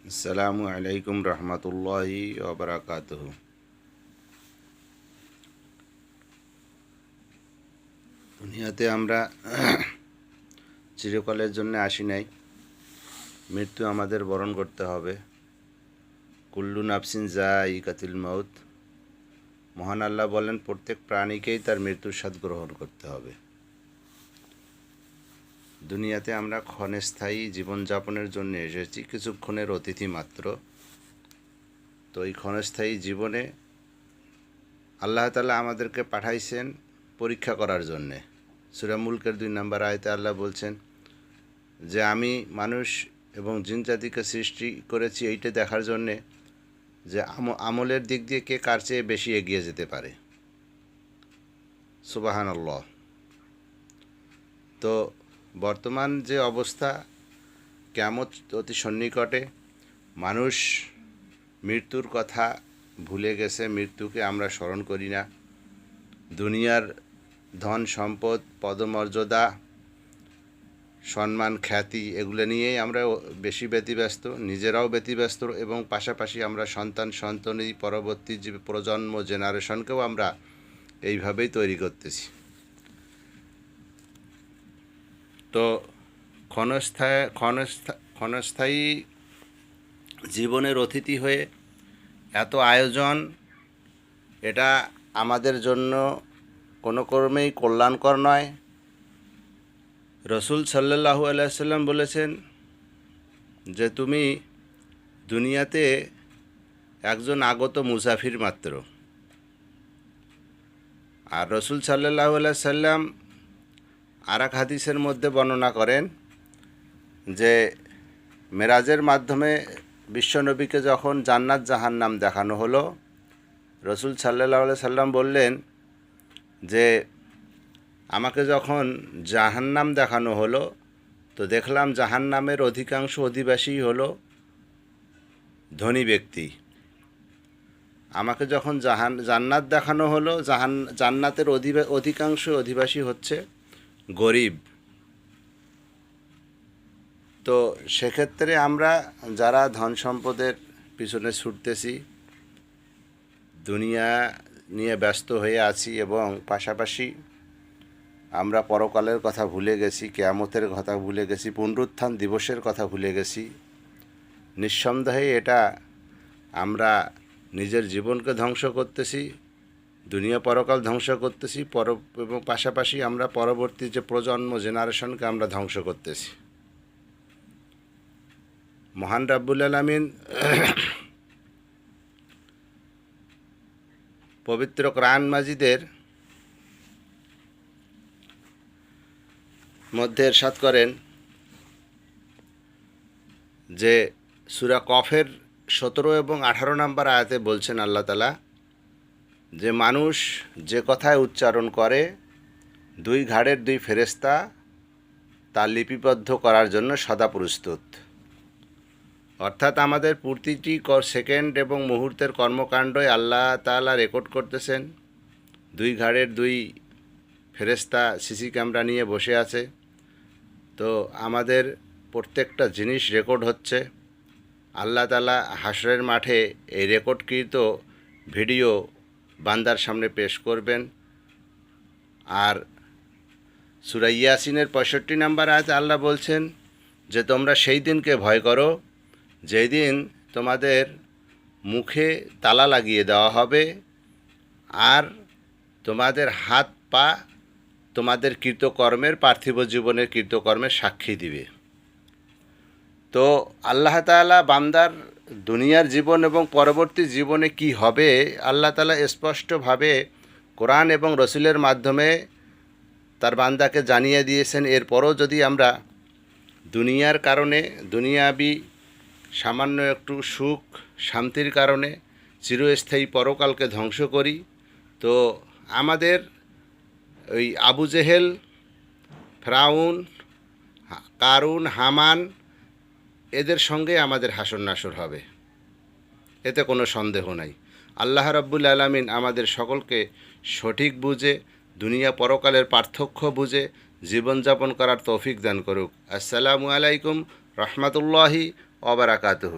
আসসালামু আলাইকুম রহমতুল্লাহি ওবরাকাতুহু। দুনিয়াতে আমরা চিরকালের জন্য আসি নাই, মৃত্যু আমাদের বরণ করতে হবে। কুল্লু নাফসিন যায়িকাতুল মউত। মহান আল্লাহ বলেন, প্রত্যেক প্রাণীকেই তার মৃত্যুর স্বাদ গ্রহণ করতে হবে। দুনিয়াতে আমরা ক্ষণস্থায়ী জীবনযাপনের জন্য এসেছি, কিছুক্ষণের অতিথি মাত্র। তো এই ক্ষণস্থায়ী জীবনে আল্লাহ তাআলা আমাদেরকে পাঠাইছেন পরীক্ষা করার জন্যে। সূরা মুলকের 2 নম্বর আয়াতে আল্লাহ বলছেন যে আমি মানুষ এবং জিন জাতিকে সৃষ্টি করেছি এইটা দেখার জন্যে যে আমলের দিক দিয়ে কে কার চেয়ে বেশি এগিয়ে যেতে পারে। সুবহানাল্লাহ। তো বর্তমান যে অবস্থা, কিয়ামত অতি সন্নিকটে, মানুষ মৃত্যুর কথা ভুলে গেছে, মৃত্যুকে আমরা স্মরণ করি না। দুনিয়ার ধন সম্পদ, পদমর্যাদা, সম্মান, খ্যাতি এগুলো নিয়েই আমরা বেশি ব্যতিব্যস্ত, নিজেরাও ব্যতিব্যস্ত, এবং পাশাপাশি আমরা সন্তানি পরবর্তী যে প্রজন্ম জেনারেশনকেও আমরা এইভাবেই তৈরি করতেছি। তো ক্ষণস্থায়ী জীবনের অতিথি হয়ে এত আয়োজন, এটা আমাদের জন্য কোনো ক্রমেই কল্যাণকর নয়। রসুল সাল্লাল্লাহু আলাইহি সাল্লাম বলেছেন যে তুমি দুনিয়াতে একজন আগত মুসাফির মাত্র। আর রসুল সাল্লাল্লাহু আলাইহি সাল্লাম আর এক হাদিসের মধ্যে বর্ণনা করেন যে মেরাজের মাধ্যমে বিশ্বনবীকে যখন জান্নাত জাহান্নাম দেখানো হলো, রসুল সাল্লাল্লাহু আলাইহি সাল্লাম বললেন যে আমাকে যখন জাহান্নাম দেখানো হলো তো দেখলাম জাহান্নামের অধিকাংশ অধিবাসী হলো ধনী ব্যক্তি। আমাকে যখন জান্নাত দেখানো হলো, জান্নাতের অধিকাংশ অধিবাসী হচ্ছে গরিব। তো সেক্ষেত্রে আমরা যারা ধন সম্পদের পিছনে ছুটতেছি, দুনিয়া নিয়ে ব্যস্ত হয়ে আছি, এবং পাশাপাশি আমরা পরকালের কথা ভুলে গেছি, কিয়ামতের কথা ভুলে গেছি, পুনরুত্থান দিবসের কথা ভুলে গেছি। নিঃসন্দেহে এটা আমরা নিজের জীবনকে ধ্বংস করতেছি, দুনিয়া পরকাল ধ্বংস করতেছি, এবং পাশাপাশি আমরা পরবর্তী যে প্রজন্ম জেনারেশনকে আমরা ধ্বংস করতেছি। মহান রাব্বুল আলামিন পবিত্র কোরআন মাজিদের মধ্যে ইরশাদ করেন যে সূরা কফের 17 এবং 18 নম্বর আয়াতে বলছেন আল্লাহ তাআলা যে মানুষ যে কথায় উচ্চারণ করে 2 ঘাড়ের 2 ফেরেশতা তা লিপিবদ্ধ করার জন্য সদা প্রস্তুত। অর্থাৎ আমাদের প্রতিটি সেকেন্ড এবং মুহূর্তের কর্মকাণ্ডই আল্লাহ তাআলা রেকর্ড করতেছেন। 2 ঘাড়ের 2 ফেরেশতা সিসি ক্যামেরা নিয়ে বসে আছে। তো আমাদের প্রত্যেকটা জিনিস রেকর্ড হচ্ছে। আল্লাহ তাআলা হাশরের মাঠে এই রেকর্ডকৃত ভিডিও বান্দার সামনে পেশ করবেন। আর সূরা ইয়াসিনের 65 নম্বর আয়াতে আল্লাহ বলছেন যে তোমরা সেই দিনকে ভয় করো যেই দিন তোমাদের মুখে তালা লাগিয়ে দেওয়া হবে, আর তোমাদের হাত পা তোমাদের কৃতকর্মের, পার্থিব জীবনের কৃতকর্মের সাক্ষী দিবে। তো আল্লাহ তাআলা বান্দার দুনিয়ার জীবন এবং পরবর্তী জীবনে কি হবে আল্লাহ তাআলা স্পষ্টভাবে কোরআন এবং রসুলের মাধ্যমে তার বান্দাকে জানিয়ে দিয়েছেন। এরপরও যদি আমরা দুনিয়ার কারণে, দুনিয়াবি সামান্য একটু সুখ শান্তির কারণে চিরস্থায়ী পরকালকে ধ্বংস করি, তো আমাদের ওই আবু জেহেল, ফেরাউন, কারুন, হামান এদের সঙ্গে আমাদের হাসর নাসর হবে, এতে কোনো সন্দেহ নাই। আল্লাহ রাব্বুল আলামিন আমাদের সকলকে সঠিক বুঝে, দুনিয়া পরকালের পার্থক্য বুঝে জীবনযাপন করার তৌফিক দান করুক। আসসালামু আলাইকুম রহমতুল্লাহি ওয়া বারাকাতুহু।